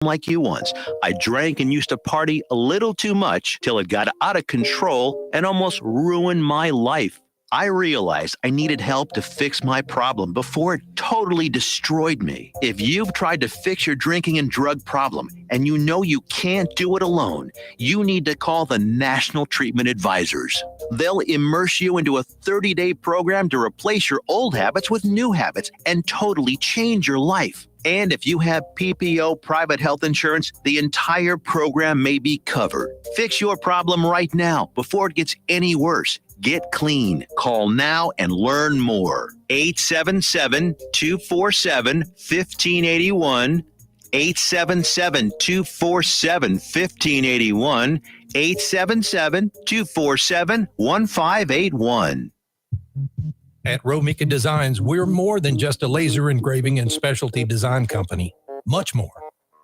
like you once. I drank and used to party a little too much till it got out of control and almost ruined my life. I realized I needed help to fix my problem before it totally destroyed me. If you've tried to fix your drinking and drug problem and you know you can't do it alone, you need to call the National Treatment Advisors. They'll immerse you into a 30-day program to replace your old habits with new habits and totally change your life. And if you have PPO private health insurance, the entire program may be covered. Fix your problem right now before it gets any worse. Get clean. Call now and learn more. 877-247-1581. 877-247-1581. 877-247-1581. At Romika Designs, we're more than just a laser engraving and specialty design company. Much more.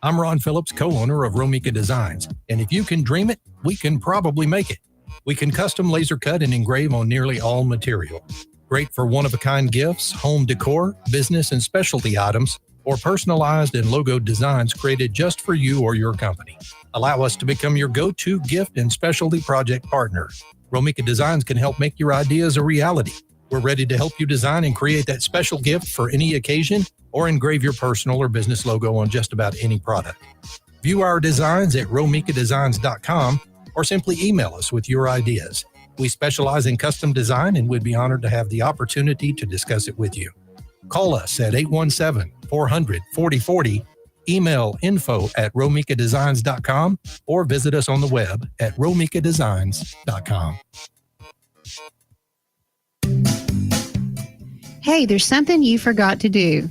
I'm Ron Phillips, co-owner of Romika Designs, and if you can dream it, we can probably make it. We can custom laser cut and engrave on nearly all material. Great for one-of-a-kind gifts, home decor, business and specialty items, or personalized and logo designs created just for you or your company. Allow us to become your go-to gift and specialty project partner. Romika Designs can help make your ideas a reality. We're ready to help you design and create that special gift for any occasion or engrave your personal or business logo on just about any product. View our designs at romikadesigns.com or simply email us with your ideas. We specialize in custom design and would be honored to have the opportunity to discuss it with you. Call us at 817-400-4040, email info@romikadesigns.com, or visit us on the web at romikadesigns.com. Hey, there's something you forgot to do.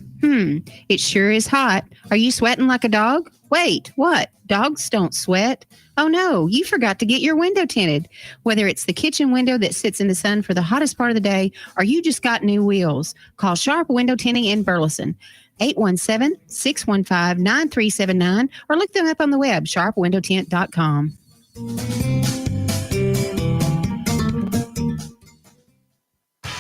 It sure is hot. Are you sweating like a dog? Wait, what? Dogs don't sweat. Oh no, you forgot to get your window tinted. Whether it's the kitchen window that sits in the sun for the hottest part of the day, or you just got new wheels, call Sharp Window Tinting in Burleson. 817-615-9379, or look them up on the web, sharpwindowtint.com.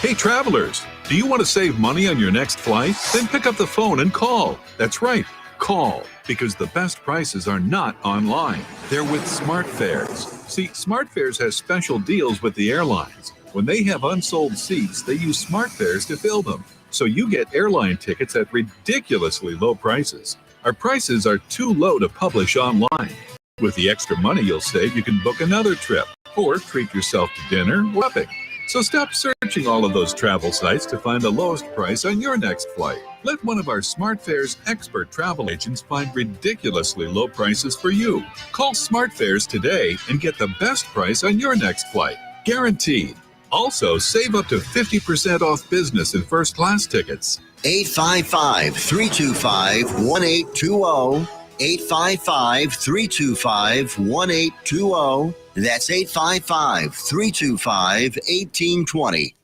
Hey travelers, do you want to save money on your next flight? Then pick up the phone and call. That's right, call, because the best prices are not online. They're with SmartFares. See, SmartFares has special deals with the airlines. When they have unsold seats, they use SmartFares to fill them. So you get airline tickets at ridiculously low prices. Our prices are too low to publish online. With the extra money you'll save, you can book another trip or treat yourself to dinner or shopping. So stop searching all of those travel sites to find the lowest price on your next flight. Let one of our SmartFares expert travel agents find ridiculously low prices for you. Call SmartFares today and get the best price on your next flight. Guaranteed. Also, save up to 50% off business and first class tickets. 855-325-1820. 855-325-1820. That's 855-325-1820.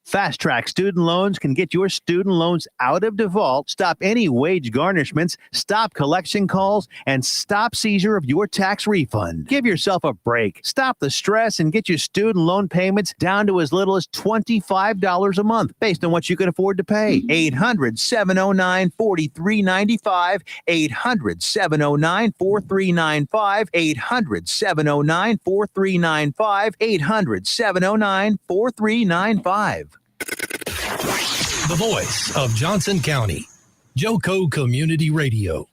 Fast Track Student Loans can get your student loans out of default, stop any wage garnishments, stop collection calls, and stop seizure of your tax refund. Give yourself a break. Stop the stress and get your student loan payments down to as little as $25 a month based on what you can afford to pay. 800-709-4395. 800-709-4395. 800-709-4395. 800-709-4395. The voice of Johnson County, Joco Community Radio.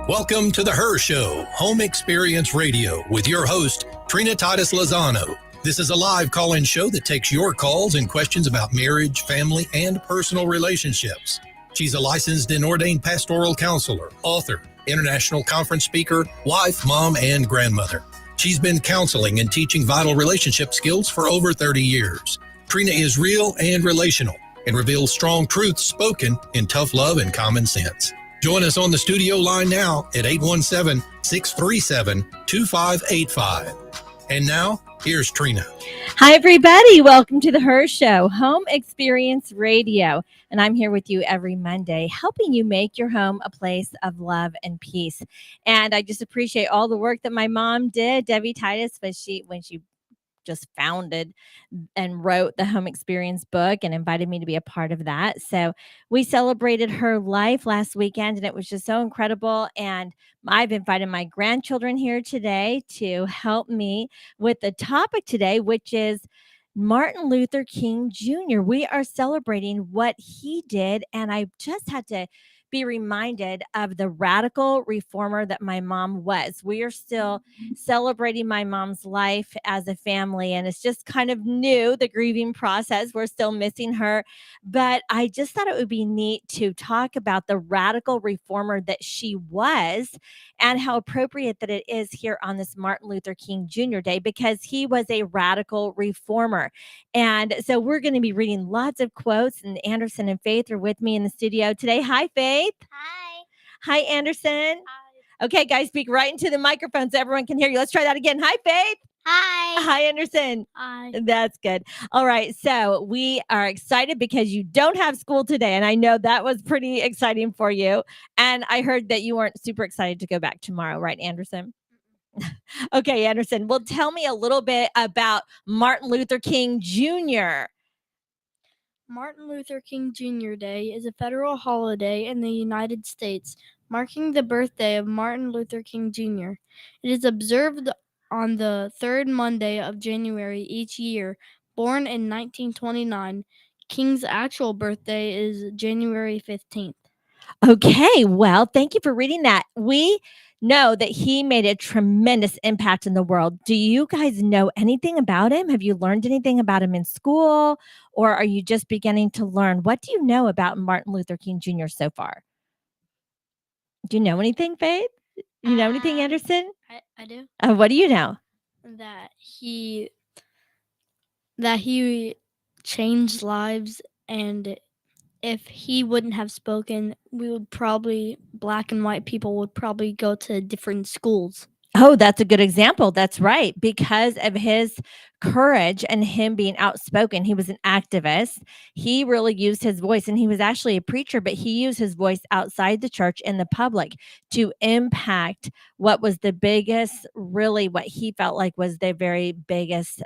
Welcome to the Her Show, Home Experience Radio, with your host, Trina Titus Lozano. This is a live call-in show that takes your calls and questions about marriage, family, and personal relationships. She's a licensed and ordained pastoral counselor, author, international conference speaker, wife, mom, and grandmother. She's been counseling and teaching vital relationship skills for over 30 years. Trina is real and relational and reveals strong truths spoken in tough love and common sense. Join us on the studio line now at 817-637-2585. And now, here's Trina. Hi, everybody. Welcome to the Her Show, Home Experience Radio. And I'm here with you every Monday, helping you make your home a place of love and peace. And I just appreciate all the work that my mom did, Debbie Titus, when she just founded and wrote the home experience book and invited me to be a part of that. So we celebrated her life last weekend and it was just so incredible. And I've invited my grandchildren here today to help me with the topic today, which is Martin Luther King Jr. We are celebrating what he did. And I just had to be reminded of the radical reformer that my mom was. We are still celebrating my mom's life as a family, and it's just kind of new, the grieving process. We're still missing her, but I just thought it would be neat to talk about the radical reformer that she was and how appropriate that it is here on this Martin Luther King Jr. Day, because he was a radical reformer. And so we're going to be reading lots of quotes, and Anderson and Faith are with me in the studio today. Hi, Faith. Hi. Hi, Anderson. Hi. Okay, guys, speak right into the microphone so everyone can hear you. Let's try that again. Hi, Faith. Hi. Hi, Anderson. Hi. That's good. All right. So we are excited because you don't have school today. And I know that was pretty exciting for you. And I heard that you weren't super excited to go back tomorrow, right, Anderson? Okay, Anderson. Well, tell me a little bit about Martin Luther King Jr. Martin Luther King Jr. Day is a federal holiday in the United States, marking the birthday of Martin Luther King Jr. It is observed on the third Monday of January each year. Born in 1929, King's actual birthday is January 15th. Okay, well, thank you for reading that. We know that he made a tremendous impact in the world. Do you guys know anything about him? Have you learned anything about him in school, or are you just beginning to learn? What do you know about Martin Luther King Jr. so far? Do you know anything, Faith? You know anything, Anderson? I do. What do you know? That he changed lives, and if he wouldn't have spoken, black and white people would probably go to different schools. Oh, that's a good example. That's right. Because of his courage and him being outspoken, he was an activist. He really used his voice, and he was actually a preacher, but he used his voice outside the church in the public to impact what was the biggest, really, what he felt like was the very biggest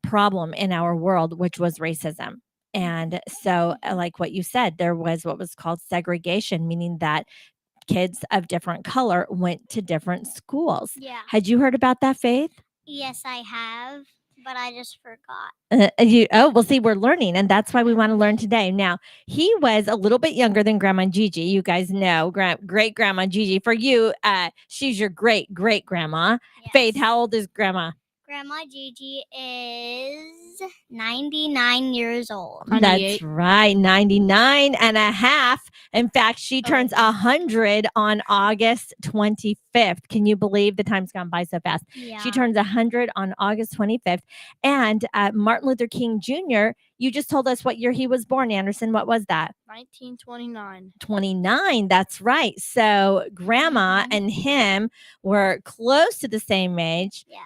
problem in our world, which was racism. And so, like what you said, there was what was called segregation, meaning that kids of different color went to different schools. Yeah. Had you heard about that, Faith? Yes, I have, but I just forgot. Well, see, we're learning, and that's why we want to learn today. Now, he was a little bit younger than Grandma Gigi. You guys know great Grandma Gigi. For you, she's your great grandma. Yes. Faith, how old is Grandma? Grandma Gigi is 99 years old. That's right, 99 and a half. In fact, she turns 100 on August 25th. Can you believe the time's gone by so fast? Yeah. She turns 100 on August 25th. And Martin Luther King Jr., you just told us what year he was born, Anderson. What was that? 1929. 29. That's right. So Grandma and him were close to the same age. Yeah.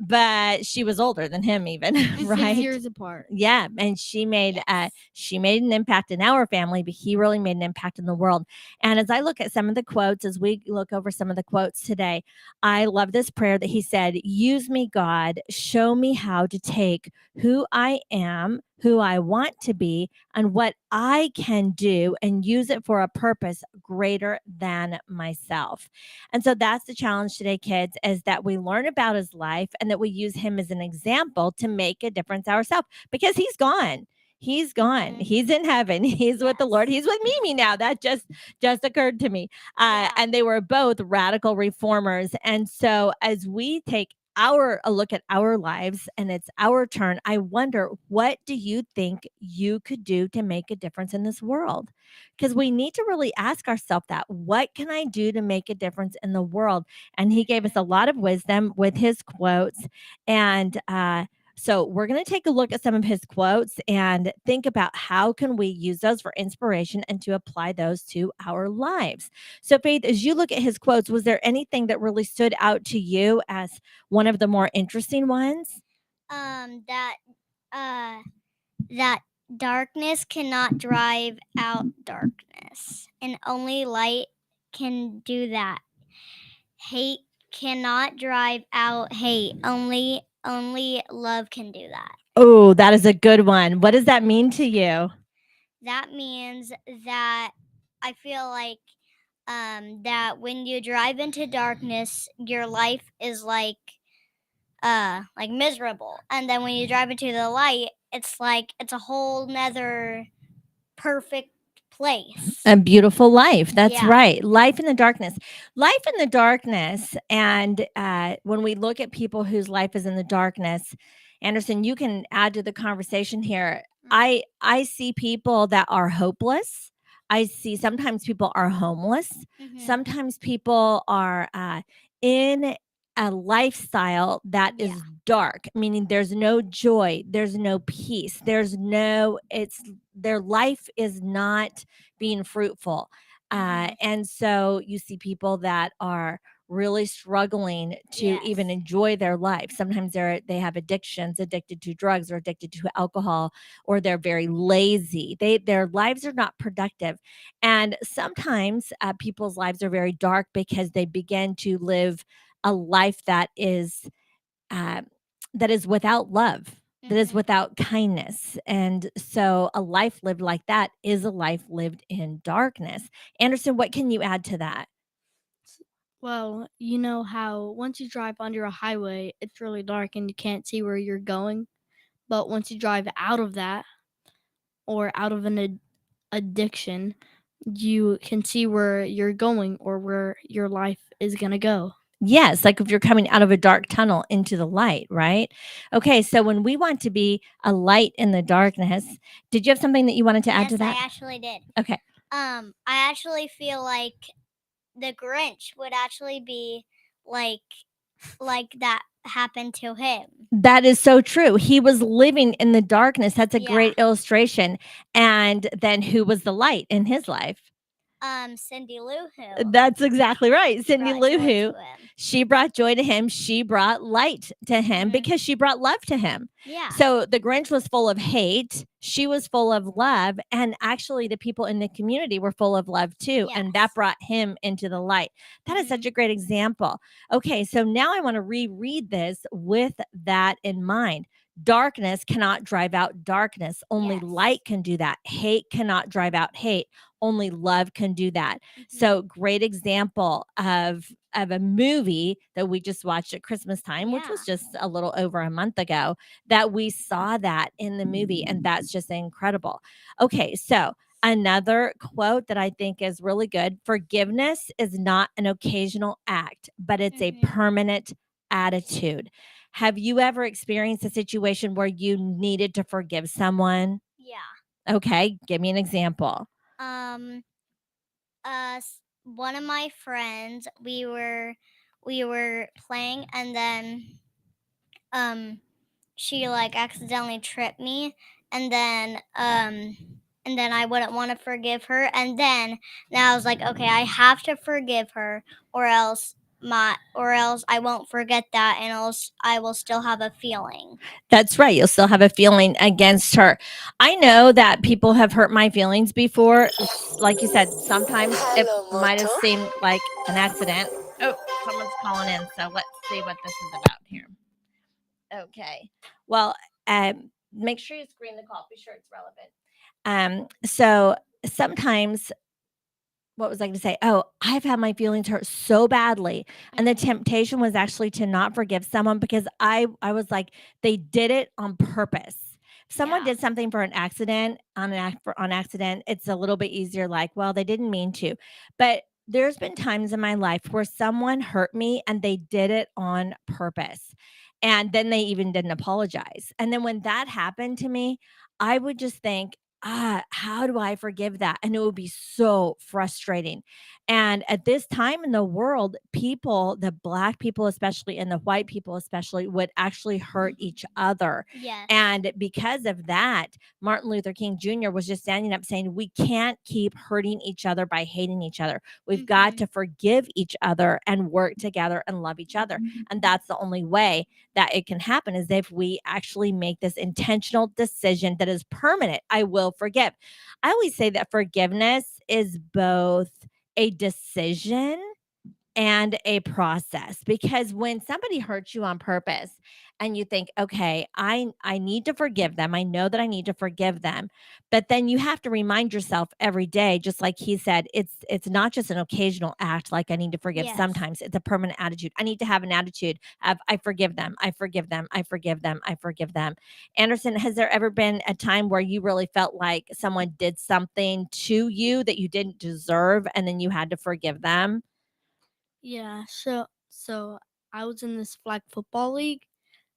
But she was older than him even, right? 6 years apart. Yeah, and she made an impact in our family, but he really made an impact in the world. And as I look at some of the quotes, as we look over some of the quotes today, I love this prayer that he said, "Use me, God, show me how to take who I am, who I want to be, and what I can do, and use it for a purpose greater than myself." And so that's the challenge today, kids, is that we learn about his life and that we use him as an example to make a difference ourselves, because he's gone. He's gone. He's in heaven. He's with the Lord. He's with Mimi now. That just occurred to me. And they were both radical reformers. And so as we take a look at our lives and it's our turn, I wonder, what do you think you could do to make a difference in this world? Because we need to really ask ourselves that. What can I do to make a difference in the world? And he gave us a lot of wisdom with his quotes. And so we're going to take a look at some of his quotes and think about how can we use those for inspiration and to apply those to our lives. So Faith, as you look at his quotes, was there anything that really stood out to you as one of the more interesting ones? That darkness cannot drive out darkness, and only light can do that. Hate cannot drive out hate. Only only love can do that. Oh, that is a good one. What does that mean to you? That means that I feel like that when you drive into darkness, your life is like miserable, and then when you drive into the light, it's like it's a whole nother perfect place. A beautiful life. That's Yeah. right. Life in the darkness. Life in the darkness. And when we look at people whose life is in the darkness, Anderson, you can add to the conversation here. I see people that are hopeless. I see sometimes people are homeless. Mhm. Sometimes people are in a lifestyle that is dark, meaning there's no joy, there's no peace, it's their life is not being fruitful. And so you see people that are really struggling to even Yes. enjoy their life. Sometimes they have addictions, addicted to drugs or addicted to alcohol, or they're very lazy. Their lives are not productive. And sometimes people's lives are very dark because they begin to live a life that is without love, that is Mhm. without kindness. And so a life lived like that is a life lived in darkness. Anderson, what can you add to that? Well, you know how once you drive under a highway, it's really dark and you can't see where you're going. But once you drive out of that or out of an addiction, you can see where you're going or where your life is going to go. Yes, like if you're coming out of a dark tunnel into the light, right? Okay, so when we want to be a light in the darkness, did you have something that you wanted to add to Yes, that? I actually did. Okay. I actually feel like the Grinch would actually be like that happened to him. That is so true. He was living in the darkness. That's a Yeah. great illustration. And then who was the light in his life? Cindy Lou Who That's exactly right. Cindy brought Lou joy Who. to him. She brought joy to him. She brought light to him Mhm. because she brought love to him. Yeah. So the Grinch was full of hate. She was full of love. And actually, the people in the community were full of love too. And that Yes. brought him into the light. That is such a great example. Okay, so now I want to reread this with that in mind. Darkness cannot drive out darkness. Only Yes. light can do that. Hate cannot drive out hate. Only love can do that. So great example of a movie that we just watched at Christmas time, which was Yeah. just a little over a month ago, that we saw that in the movie. And that's just incredible. Okay, so another quote that I think is really good: forgiveness is not an occasional act, but it's a permanent attitude. Have you ever experienced a situation where you needed to forgive someone? Yeah. Okay, give me an example. One of my friends, we were playing, and then she like accidentally tripped me, and then I wouldn't want to forgive her, and then now I was like, okay, I have to forgive her, or else I won't forget that, and else I will still have a feeling. That's right. You'll still have a feeling against her. I know that people have hurt my feelings before. Like you said, sometimes it might have seemed like an accident. Oh, someone's calling in. So let's see what this is about here. Okay. Well, make sure you screen the call. Be sure it's relevant. So sometimes, what was I going to say? Oh, I've had my feelings hurt so badly. And the temptation was actually to not forgive someone because I was like, they did it on purpose. If someone Yeah. did something for an accident, on accident, it's a little bit easier, like, well, they didn't mean to. But there's been times in my life where someone hurt me and they did it on purpose. And then they even didn't apologize. And then when that happened to me, I would just think, how do I forgive that? And it would be so frustrating. And at this time in the world, people, the Black people, especially, and the white people, especially, would actually hurt each other. Yes. And because of that, Martin Luther King Jr. was just standing up saying, we can't keep hurting each other by hating each other. We've got to forgive each other and work together and love each other. And that's the only way that it can happen, is if we actually make this intentional decision that is permanent. I will forgive. I always say that forgiveness is both a decision and a process, because when somebody hurts you on purpose and you think, okay, I need to forgive them. I know that I need to forgive them. But then you have to remind yourself every day, just like he said, it's not just an occasional act like I need to forgive. Yes. Sometimes it's a permanent attitude. I need to have an attitude of I forgive them, I forgive them, I forgive them, I forgive them. Anderson, has there ever been a time where you really felt like someone did something to you that you didn't deserve and then you had to forgive them? Yeah, so I was in this flag football league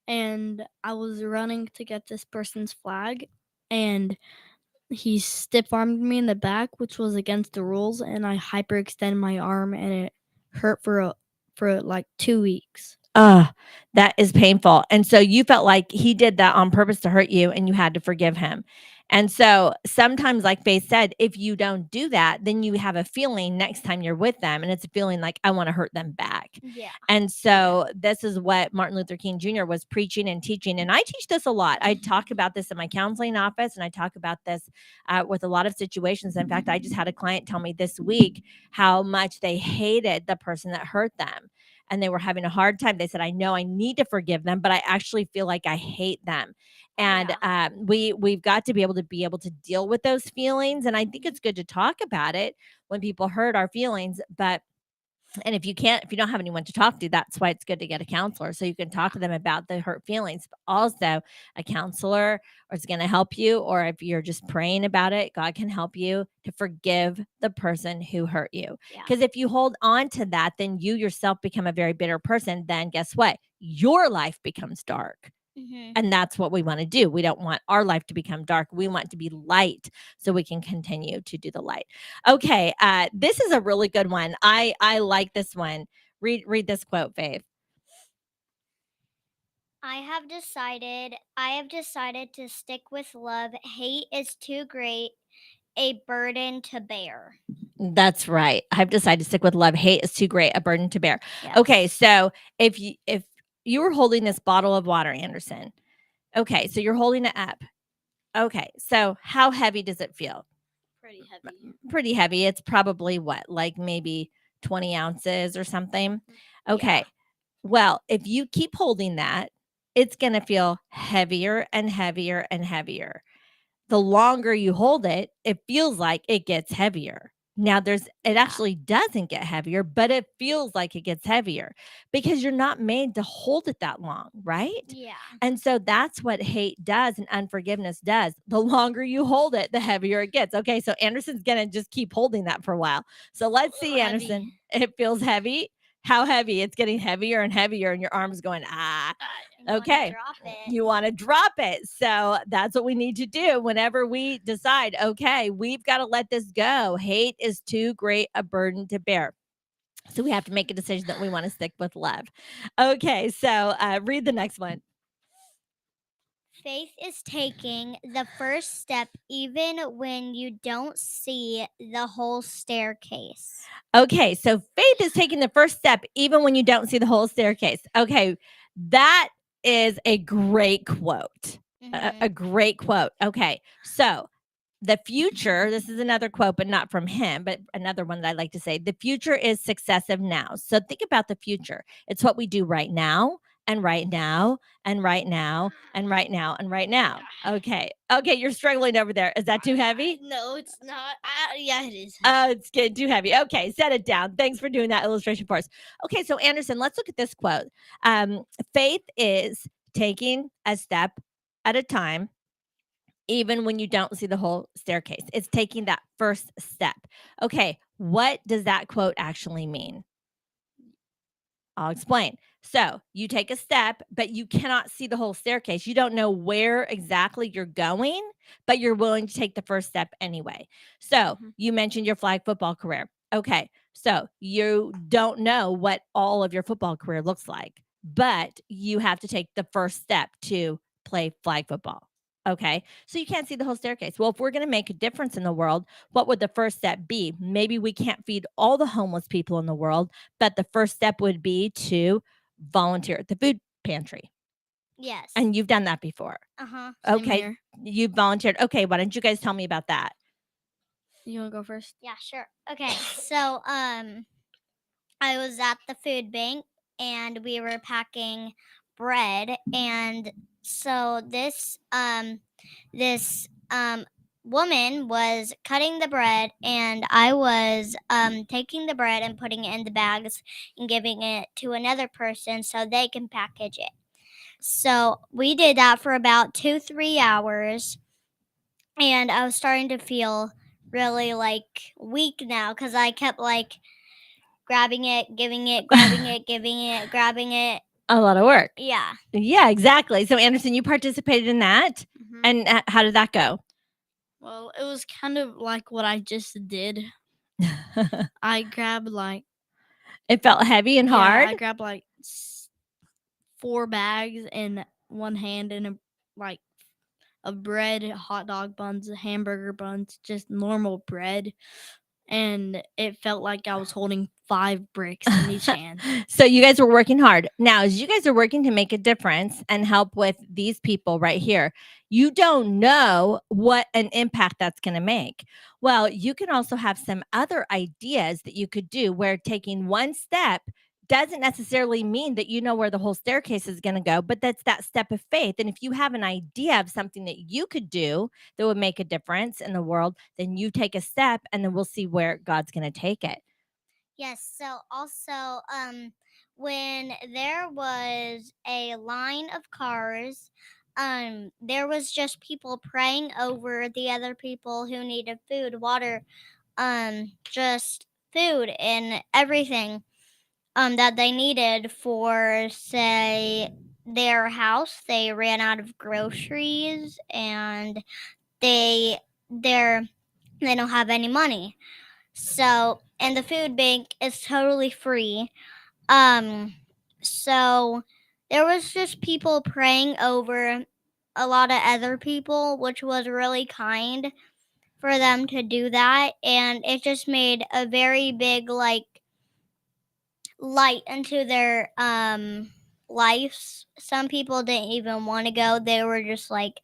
and I was running to get this person's flag and he stiff armed me in the back, which was against the rules, and I hyperextended my arm and it hurt for like 2 weeks. That is painful. And so you felt like he did that on purpose to hurt you and you had to forgive him. And so sometimes, like Faith said, if you don't do that, then you have a feeling next time you're with them, and it's a feeling like, I want to hurt them back. Yeah. And so this is what Martin Luther King Jr. was preaching and teaching. And I teach this a lot. I talk about this in my counseling office, and I talk about this with a lot of situations. In fact, I just had a client tell me this week how much they hated the person that hurt them. And they were having a hard time. They said, I know I need to forgive them, but I actually feel like I hate them. And we've got to be able to deal with those feelings. And I think it's good to talk about it when people hurt our feelings. And if you don't have anyone to talk to, that's why it's good to get a counselor, so you can talk to them about the hurt feelings. But also, a counselor is going to help you, or if you're just praying about it, God can help you to forgive the person who hurt you. Yeah. Because if you hold on to that, then you yourself become a very bitter person. Then guess what? Your life becomes dark. Mhm. And that's what we want to do. We don't want our life to become dark. We want to be light so we can continue to do the light. Okay, this is a really good one. I like this one. Read this quote, Faith. I have decided to stick with love. Hate is too great a burden to bear. That's right. I've decided to stick with love. Hate is too great a burden to bear. Yes. Okay, so if you were holding this bottle of water, Anderson. Okay, so you're holding it up. Okay, so how heavy does it feel? Pretty heavy. Pretty heavy. It's probably what, like maybe 20 ounces or something. Okay. Yeah. Well, if you keep holding that, it's going to feel heavier and heavier and heavier. The longer you hold it, it feels like it gets heavier. Now it actually doesn't get heavier, but it feels like it gets heavier because you're not made to hold it that long, right? Yeah. And so that's what hate does and unforgiveness does. The longer you hold it, the heavier it gets. Okay, so Anderson's going to just keep holding that for a while. So let's see, Heavy. Anderson. It feels heavy. How heavy? It's getting heavier and heavier, and your arm's going, okay. You want to drop it. So that's what we need to do whenever we decide, okay, we've got to let this go. Hate is too great a burden to bear. So we have to make a decision that we want to stick with love. Okay, so read the next one. Faith is taking the first step even when you don't see the whole staircase. Okay, so faith is taking the first step even when you don't see the whole staircase. Okay, that is a great quote. A great quote. Okay, so the future, this is another quote, but not from him, but another one that I like to say. The future is successive now. So think about the future. It's what we do right now, and right now, and right now, and right now, and right now. Okay. Okay, you're struggling over there. Is that too heavy? No, it's not. Yeah, it is. It's getting too heavy. Okay, set it down. Thanks for doing that illustration for us. Okay, so Anderson, let's look at this quote. Faith is taking a step at a time, even when you don't see the whole staircase. It's taking that first step. Okay, what does that quote actually mean? I'll explain. So you take a step, but you cannot see the whole staircase. You don't know where exactly you're going, but you're willing to take the first step anyway. So you mentioned your flag football career. Okay, so you don't know what all of your football career looks like, but you have to take the first step to play flag football. Okay, so you can't see the whole staircase. Well, if we're going to make a difference in the world, what would the first step be? Maybe we can't feed all the homeless people in the world, but the first step would be to volunteer at the food pantry. Yes. And you've done that before. Uh-huh. Okay, you've volunteered. Okay, why don't you guys tell me about that? You want to go first? Yeah, sure. Okay. So, I was at the food bank and we were packing bread, and so this woman was cutting the bread, and I was taking the bread and putting it in the bags and giving it to another person so they can package it. So we did that for about 2-3 hours, and I was starting to feel really like weak now because I kept like grabbing it, giving it, grabbing it, giving it, grabbing it. A lot of work. Yeah. Yeah, exactly. So Anderson, you participated in that, Mhm. and how did that go? Well, it was kind of like what I just did. I grabbed like It felt heavy and hard. I grabbed like 4 bags in one hand and of bread, hot dog buns, hamburger buns, just normal bread. And it felt like I was holding 5 bricks in each hand. So you guys were working hard. Now, as you guys are working to make a difference and help with these people right here, you don't know what an impact that's going to make. Well, you can also have some other ideas that you could do where taking one step doesn't necessarily mean that you know where the whole staircase is going to go, but that's that step of faith. And if you have an idea of something that you could do that would make a difference in the world, then you take a step and then we'll see where God's going to take it. Yes. So also, when there was a line of cars, there was just people praying over the other people who needed food, water, just food and everything that they needed for, say, their house. They ran out of groceries, and they they're they don't have any money. So, and the food bank is totally free. So there was just people praying over a lot of other people, which was really kind for them to do that, and it just made a very big like light into their lives. Some people didn't even want to go. They were just like,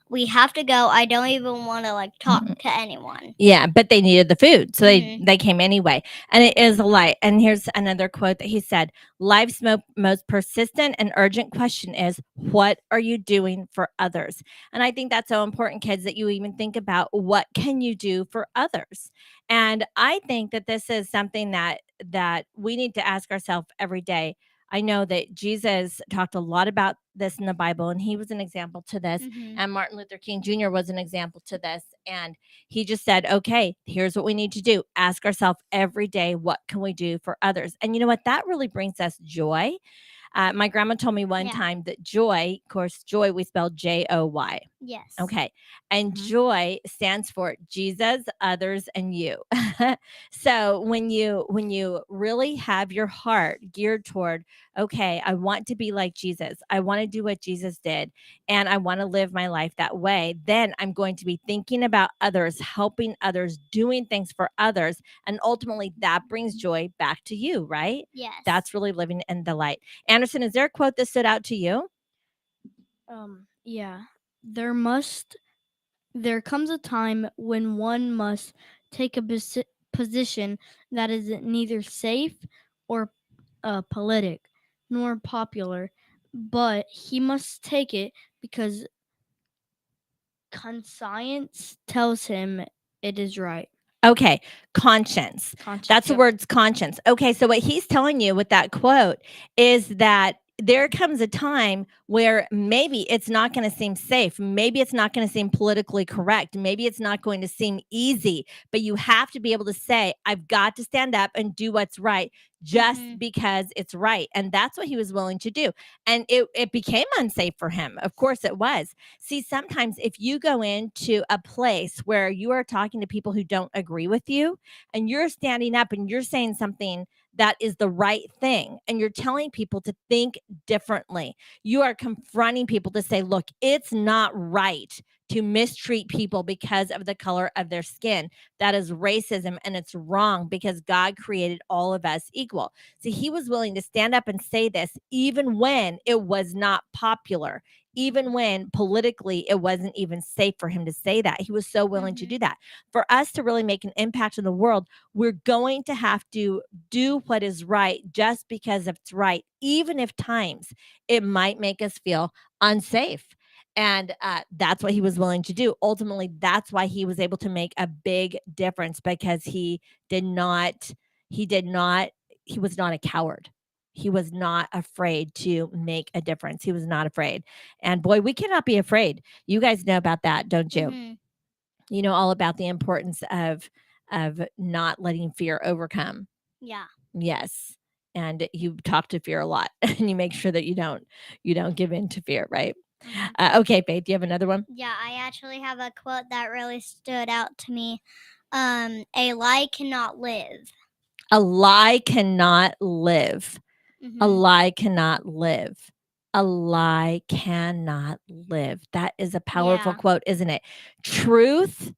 we have to go. I don't even want to like talk to anyone. Yeah, but they needed the food, so Mhm. they came anyway. And it is a light. And here's another quote that he said: "Life's most persistent and urgent question is, what are you doing for others?" And I think that's so important, kids, that you even think about what can you do for others. And I think that this is something that we need to ask ourselves every day. I know that Jesus talked a lot about this in the Bible, and he was an example to this. Mhm. And Martin Luther King Jr. was an example to this. And he just said, okay, here's what we need to do. Ask ourselves every day, what can we do for others? And you know what? That really brings us joy. My grandma told me one Yeah. time that joy, of course, joy we spell Joy. Yes. Okay. And Mhm. joy stands for Jesus, others, and you. So when you really have your heart geared toward, okay, I want to be like Jesus. I want to do what Jesus did, and I want to live my life that way, then I'm going to be thinking about others, helping others, doing things for others, and ultimately that brings joy back to you, right? Yes. That's really living in the light. Anderson, is there a quote that stood out to you? Yeah. There comes a time when one must take a position that is neither safe or politic nor popular, but he must take it because conscience tells him it is right. Okay, conscience. That's the Yep. word's conscience. Okay, so what he's telling you with that quote is that there comes a time where maybe it's not going to seem safe. Maybe it's not going to seem politically correct. Maybe it's not going to seem easy, but you have to be able to say, I've got to stand up and do what's right just Mhm. because it's right. And that's what he was willing to do. And it became unsafe for him. Of course it was. See, sometimes if you go into a place where you are talking to people who don't agree with you and you're standing up and you're saying something that is the right thing and you're telling people to think differently, you are confronting people to say, look, it's not right to mistreat people because of the color of their skin. That is racism, and it's wrong because God created all of us equal. See, he was willing to stand up and say this even when it was not popular, even when politically it wasn't even safe for him to say that. He was so willing to do that. For us to really make an impact in the world, we're going to have to do what is right just because it's right, even if times it might make us feel unsafe. And that's what he was willing to do. Ultimately, that's why he was able to make a big difference, because he was not a coward. He was not afraid to make a difference. He was not afraid. And boy, we cannot be afraid. You guys know about that, don't you? Mhm. You know all about the importance of not letting fear overcome. Yeah. Yes. And you talk to fear a lot, and you make sure that you don't give in to fear, right? Okay, Faith, do you have another one? Yeah, I actually have a quote that really stood out to me. A lie cannot live. A lie cannot live. A Mhm. lie cannot live. A lie cannot live. That is a powerful Yeah. quote, isn't it? Truth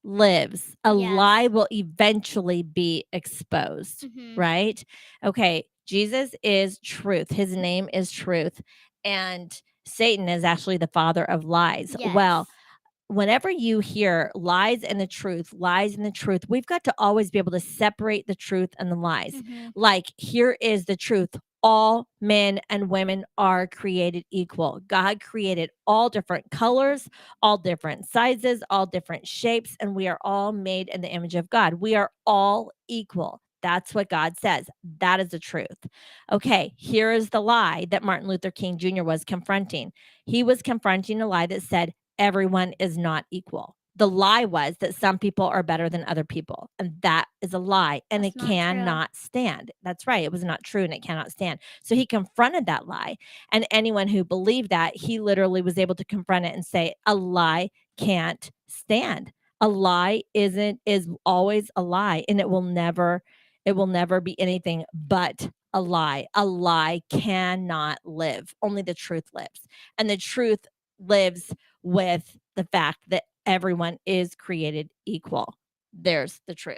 lives. A Yes. lie will eventually be exposed, Mhm. right? Okay, Jesus is truth. His name is truth. And Satan is actually the father of lies. Well, Yes. whenever you hear lies and the truth, we've got to always be able to separate the truth and the lies. Mhm. Like, here is the truth. All men and women are created equal. God created all different colors, all different sizes, all different shapes, and we are all made in the image of God. We are all equal. That's what God says. That is the truth. Okay, here is the lie that Martin Luther King Jr. was confronting. He was confronting a lie that said, everyone is not equal. The lie was that some people are better than other people, and that is a lie, and That's it not true. cannot stand. That's right. It was not true, and it cannot stand. So he confronted that lie, and anyone who believed that, he literally was able to confront it and say, a lie can't stand. A lie is always a lie, and it will never be anything but a lie. A lie cannot live. Only the truth lives, and the truth lives with the fact that everyone is created equal. There's the truth,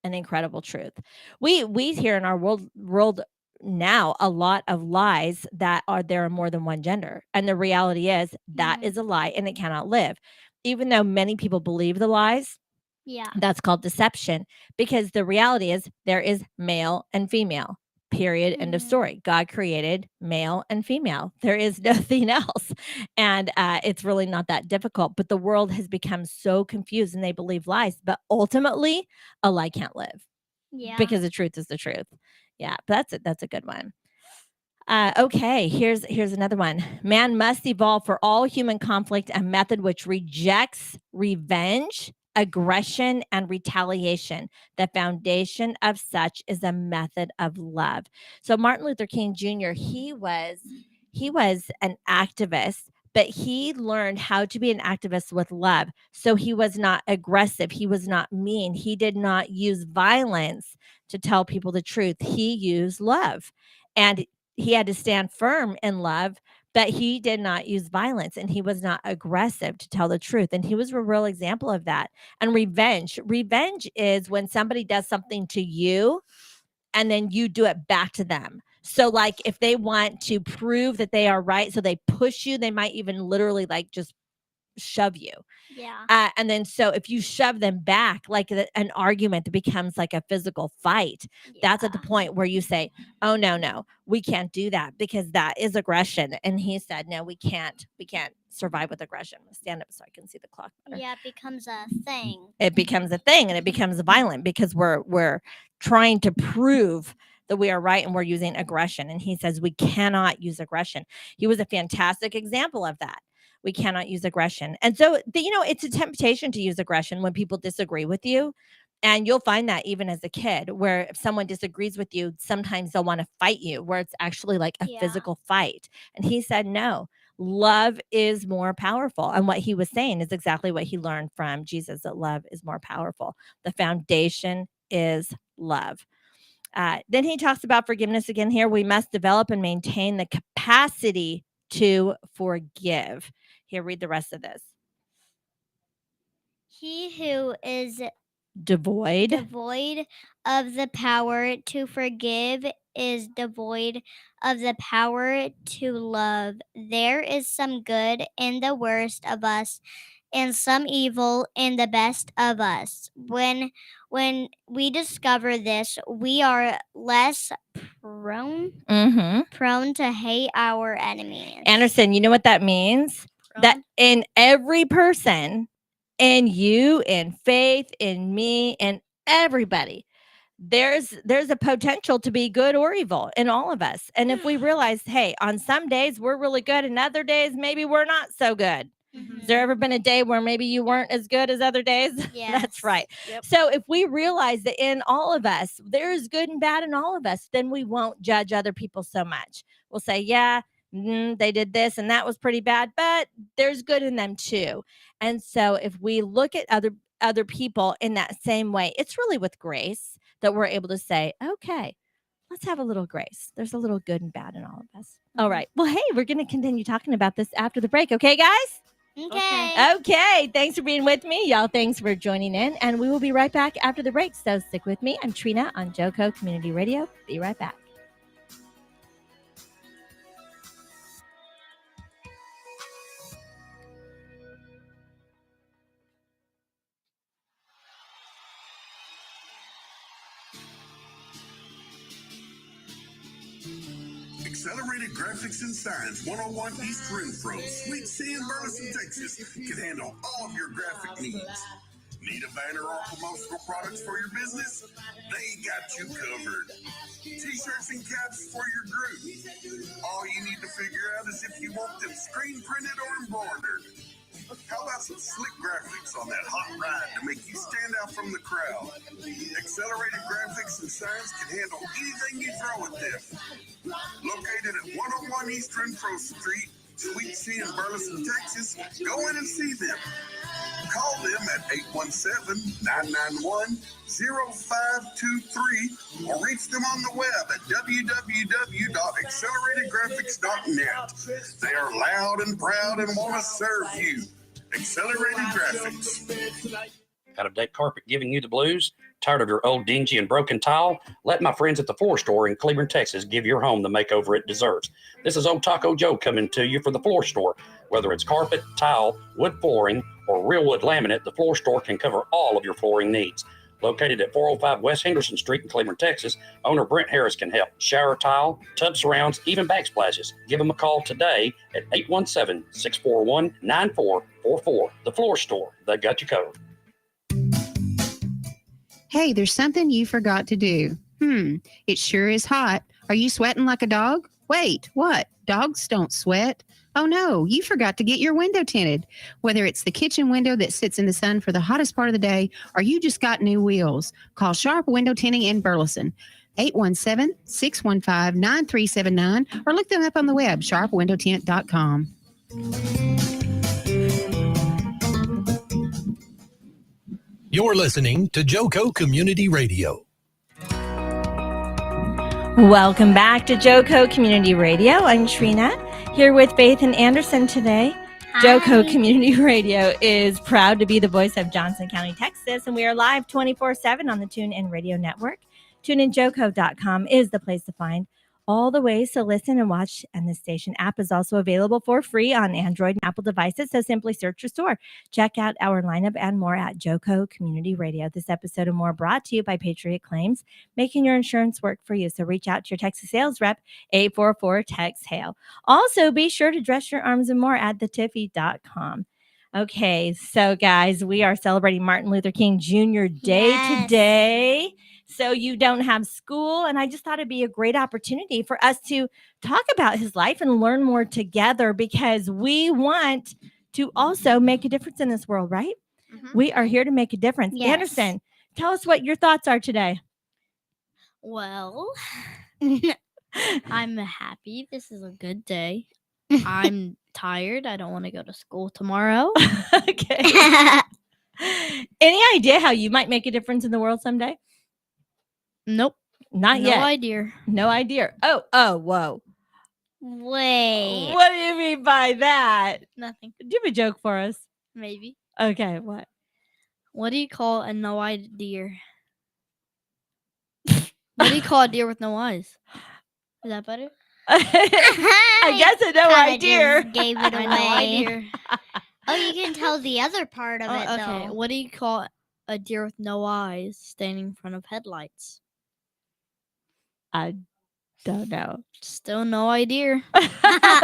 an incredible truth. We hear in our world now a lot of lies that there are more than one gender, and the reality is that Mhm. is a lie, and it cannot live. Even though many people believe the lies, Yeah. that's called deception, because the reality is there is male and female. Period. End of Mhm. story. God created male and female. There is nothing else. And it's really not that difficult. But the world has become so confused, and they believe lies. But ultimately, a lie can't live, Yeah. because the truth is the truth. Yeah, but that's a good one. Okay, here's another one. Man must evolve for all human conflict a method which rejects revenge, aggression, and retaliation. The foundation of such is a method of love. So Martin Luther King Jr., he was an activist, but he learned how to be an activist with love. So he was not aggressive, he was not mean, he did not use violence to tell people the truth. He used love. And he had to stand firm in love, but he did not use violence, and he was not aggressive to tell the truth. And he was a real example of that. And revenge is when somebody does something to you and then you do it back to them. So like if they want to prove that they are right, so they push you, they might even literally like just shove you. Yeah. And then so if you shove them back, like an argument that becomes like a physical fight, that's at the Yeah. point where you say, oh, no, we can't do that, because that is aggression. And he said, no, we can't survive with aggression. Stand up so I can see the clock better. Yeah, it becomes a thing. It becomes a thing, and it becomes violent, because we're trying to prove that we are right, and we're using aggression. And he says we cannot use aggression. He was a fantastic example of that. We cannot use aggression. And so it's a temptation to use aggression when people disagree with you. And you'll find that even as a kid, where if someone disagrees with you, sometimes they'll want to fight you, where it's actually like a Yeah. physical fight. And he said, no, love is more powerful. And what he was saying is exactly what he learned from Jesus, that love is more powerful. The foundation is love. Then he talks about forgiveness again here. We must develop and maintain the capacity to forgive. Here, read the rest of this. He who is Devoid devoid of the power to forgive is devoid of the power to love. There is some good in the worst of us and some evil in the best of us. When we discover this, we are less prone to hate our enemies. Anderson, you know what that means? That in every person, in you, in Faith, in me, in everybody, there's a potential to be good or evil in all of us. And if we realize, hey, on some days we're really good and other days maybe we're not so good. Has there ever been a day where maybe you weren't as good as other days? Yes. That's right. Yep. So if we realize that in all of us, there's good and bad in all of us, then we won't judge other people so much. We'll say, yeah, they did this and that was pretty bad, but there's good in them too. And so if we look at other people in that same way, it's really with grace that we're able to say, okay, let's have a little grace. There's a little good and bad in all of us. All right. Well, hey, we're going to continue talking about this after the break. Okay, guys? Okay. Thanks for being with me. Y'all, thanks for joining in. And we will be right back after the break. So stick with me. I'm Trina on JoCo Community Radio. Be right back. Accelerated Graphics and Signs, 101 East Renfro, Suite C in Burleson, Texas, can handle all of your graphic needs. Need a banner or promotional products for your business? They got you covered. T-shirts and caps for your group. All you need to figure out is if you want them screen printed or embroidered. How about some slick graphics on that hot ride to make you stand out from the crowd? Accelerated Graphics and Signs can handle anything you throw at them. Located at 101 East Renfro Street, Suite C in Burleson, Texas, go in and see them. Call them at 817-991-0523 or reach them on the web at www.acceleratedgraphics.net. They are loud and proud and want to serve you. Accelerated Graphics. Out-of-date carpet giving you the blues? Tired of your old dingy and broken tile? Let my friends at the Floor Store in Cleburne, Texas give your home the makeover it deserves. This is Old Taco Joe coming to you for the Floor Store. Whether it's carpet, tile, wood flooring, or real wood laminate, the Floor Store can cover all of your flooring needs. Located at 405 West Henderson Street in Cleburne, Texas, owner Brent Harris can help. Shower tile, tub surrounds, even backsplashes. Give them a call today at 817-641-9444. The Floor Store, they got you covered. Hey, there's something you forgot to do. It sure is hot. Are you sweating like a dog? Wait, what? Dogs don't sweat. Oh no, you forgot to get your window tinted. Whether it's the kitchen window that sits in the sun for the hottest part of the day, or you just got new wheels, call Sharp Window Tinting in Burleson. 817-615-9379, or look them up on the web, sharpwindowtint.com. You're listening to JoCo Community Radio. Welcome back to JoCo Community Radio. I'm Trina, here with Faith and Anderson today. JoCo Community Radio is proud to be the voice of Johnson County, Texas, and we are live 24/7 on the TuneIn Radio Network. TuneInJoCo.com is the place to find all the ways to listen and watch, and the station app is also available for free on Android and Apple devices, so simply search your store. Check out our lineup and more at JoCo Community Radio. This episode and more brought to you by Patriot Claims, making your insurance work for you. So reach out to your Texas sales rep, 844-TEX-HAIL. Also, be sure to dress your arms and more at thetiffy.com. Okay, so guys, we are celebrating Martin Luther King Jr. Day today. So you don't have school, and I just thought it'd be a great opportunity for us to talk about his life and learn more together, because we want to also make a difference in this world, right? Mm-hmm. We are here to make a difference. Yes. Anderson, tell us what your thoughts are today. Well, I'm happy. This is a good day. I'm tired. I don't want to go to school tomorrow. Okay. Any idea how you might make a difference in the world someday? Nope. Not yet. No idea. No idea. Oh, whoa. Wait. What do you mean by that? Nothing. Do you have a joke for us? Maybe. Okay, what? What do you call a no idea? What do you call a deer with no eyes? Is that better? I guess a no Kinda idea. just gave it I away. know idea. Oh, you can tell the other part of it Okay, though. what do you call a deer with no eyes standing in front of headlights? I don't know. Still no idea.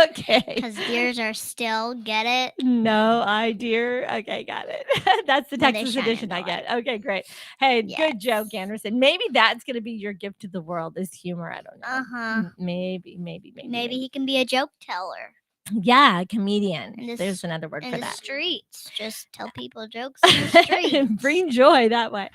Okay. Because deers are still, get it? No idea. Okay, got it. That's the When they Texas shine in edition the I get. Okay, great. Hey, good joke, Anderson. Maybe that's going to be your gift to the world is humor. I don't know. Uh-huh. Maybe. Maybe he can be a joke teller Yeah, a comedian. In the There's s- another word in for the that. streets. Just tell people jokes in the streets. Bring joy that way.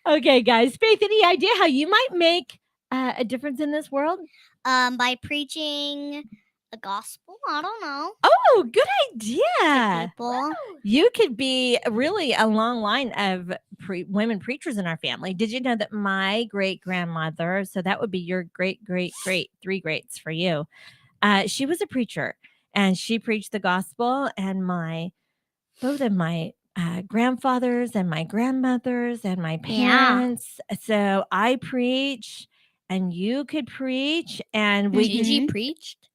Okay, guys. Faith, any idea how you might make a difference in this world? By preaching the gospel. I don't know. Oh, good To idea. people. You could be really a long line of women preachers in our family. Did you know that my great grandmother, so that would be your great, three greats for you. She was a preacher and she preached the gospel, and both of my grandfathers and my grandmothers and my parents. So I preach and you could preach and we could Gigi preached.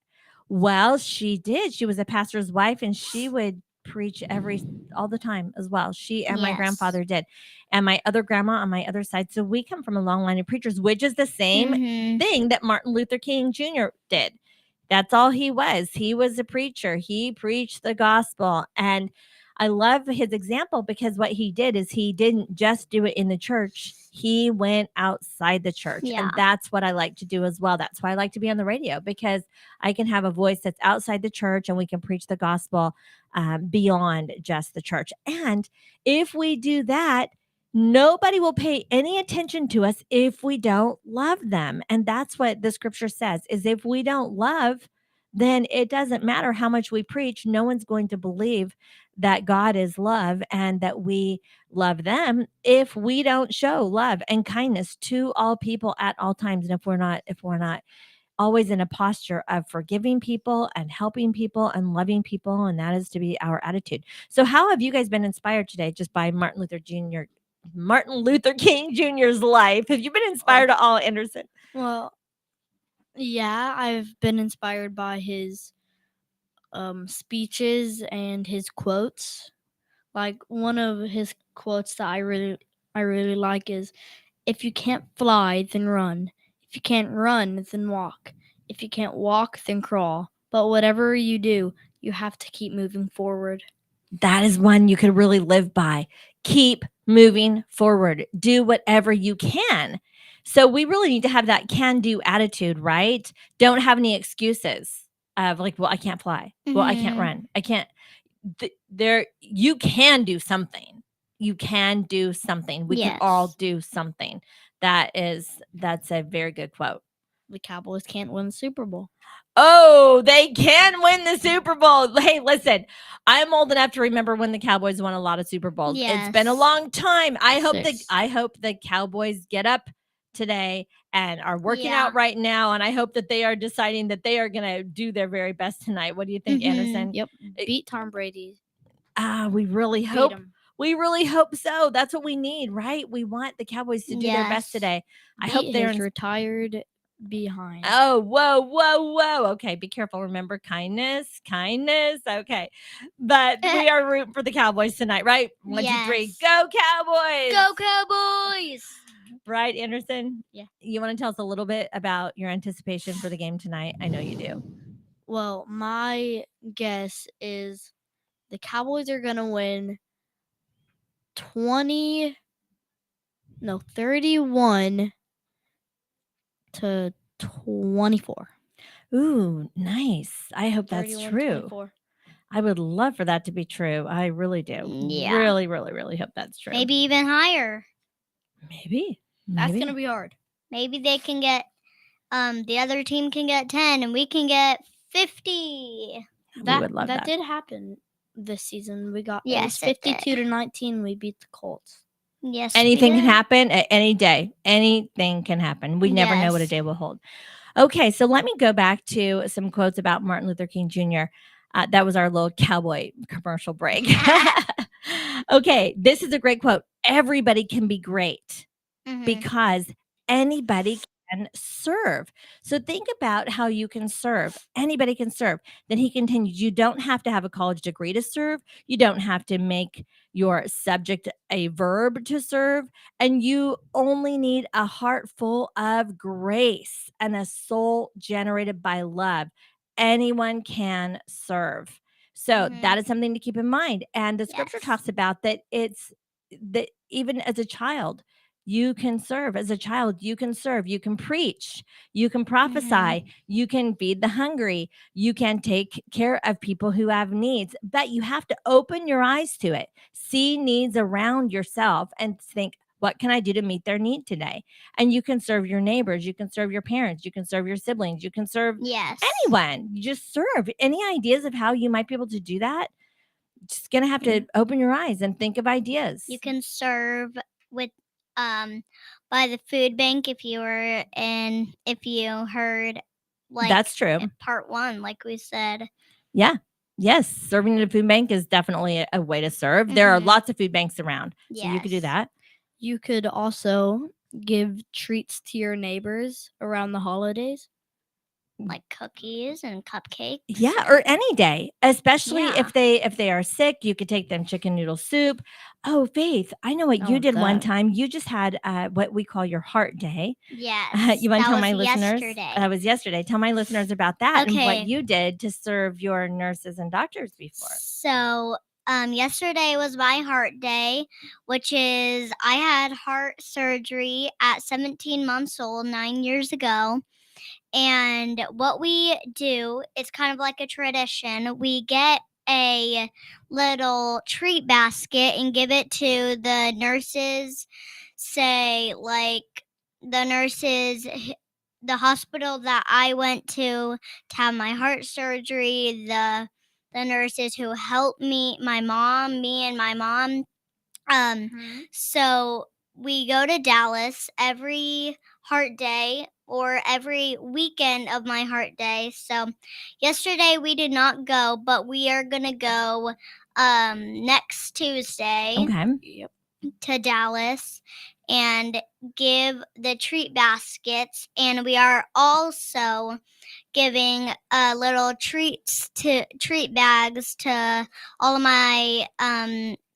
well, she did. She was a pastor's wife and she would preach all the time as well. She and my Yes. grandfather did. And my other grandma on my other side. So we come from a long line of preachers, which is the same Mhm. thing that Martin Luther King Jr. did. That's all he was. He was a preacher. He preached the gospel. And I love his example because what he did is he didn't just do it in the church. He went outside the church. Yeah. And that's what I like to do as well. That's why I like to be on the radio, because I can have a voice that's outside the church and we can preach the gospel beyond just the church. And if we do that, nobody will pay any attention to us if we don't love them. And that's what the scripture says is if we don't love, then it doesn't matter how much we preach. No one's going to believe that God is love and that we love them if we don't show love and kindness to all people at all times. And if we're not always in a posture of forgiving people and helping people and loving people, and that is to be our attitude. So how have you guys been inspired today just by Martin Luther King Jr.'s life? Have you been inspired at all, Anderson? Well, yeah, I've been inspired by his speeches and his quotes. Like one of his quotes that I really like is, "If you can't fly, then run. If you can't run, then walk. If you can't walk, then crawl. But whatever you do, you have to keep moving forward." That is one you could really live by. Keep moving forward. Do whatever you can. So we really need to have that can-do attitude, right? Don't have any excuses of like, well, I can't fly. Well, I can't Mhm. run. I can't. You can do something. You can do something. We can all Yes. do something. That's a very good quote. The Cowboys can't win the Super Bowl. Oh, they can win the Super Bowl. Hey, listen, I'm old enough to remember when the Cowboys won a lot of Super Bowls. It's been a Yes. long time. I hope Six. the Cowboys get up today and are working Yeah. out right now, and I hope that they are deciding that they are going to do their very best tonight. What do you think, Mhm. Anderson? Yep, beat Tom Brady. We really Beat hope. him. We really hope so. That's what we need, right? We want the Cowboys to do their best Yes. today. I Beat hope they're his retired behind. Oh, whoa. Okay, be careful. Remember kindness. Okay. But we are rooting for the Cowboys tonight, right? 1, 2, 3. Yes. Go Cowboys. Go Cowboys! Right, Anderson? Yeah. You want to tell us a little bit about your anticipation for the game tonight? I know you do. Well, my guess is the Cowboys are going to win 31 to 24. Ooh, nice. I hope that's 31, true. 24. I would love for that to be true. I really do. Yeah. Really hope that's true. Maybe even higher. Maybe. That's going to be hard. Maybe they can get, the other team can get 10 and we can get 50. We would love that. That did happen this season. We got Yes, it was it did. 52 to 19. We beat the Colts. Yes. Anything we can did. happen at any day. Anything can happen. We never know what a Yes. day will hold. Okay, so let me go back to some quotes about Martin Luther King Jr. That was our little cowboy commercial break. Okay, this is a great quote. Everybody can be great Mhm. because anybody can serve. So think about how you can serve. Anybody can serve. Then he continued, you don't have to have a college degree to serve. You don't have to make your subject a verb to serve. And you only need a heart full of grace and a soul generated by love. Anyone can serve. So that is something to keep in mind. And the scripture talks about that it's that even as a child, you can serve. As a child, you can serve. You can preach. You can prophesy. You can feed the hungry. You can take care of people who have needs. But you have to open your eyes to it. See needs around yourself and think, what can I do to meet their need today? And you can serve your neighbors. You can serve your parents. You can serve your siblings. You can serve anyone. You just serve. Any ideas of how you might be able to do that? Just gonna have to open your eyes and think of ideas. You can serve with by the food bank if you heard like That's true. part 1, like we said. Yeah. Yes. Serving at a food bank is definitely a way to serve. There are lots of food banks around. So you could do that. You could also give treats to your neighbors around the holidays. Like cookies and cupcakes. Yeah, or any day, especially if they are sick, you could take them chicken noodle soup. Oh, Faith, I know what you did one time. You just had what we call your heart day. Yes. You want to that tell my was listeners? yesterday. That was yesterday. Tell my listeners about that and Okay. what you did to serve your nurses and doctors before. So yesterday was my heart day, which is I had heart surgery at 17 months old 9 years ago. And what we do, it's kind of like a tradition. We get a little treat basket and give it to the nurses. Say, like, the hospital that I went to have my heart surgery, the nurses who helped me and my mom. So we go to Dallas every heart day or every weekend of my heart day. So yesterday we did not go, but we are gonna go next Tuesday Okay. to Dallas and give the treat baskets, and we are also giving little treat bags to all of my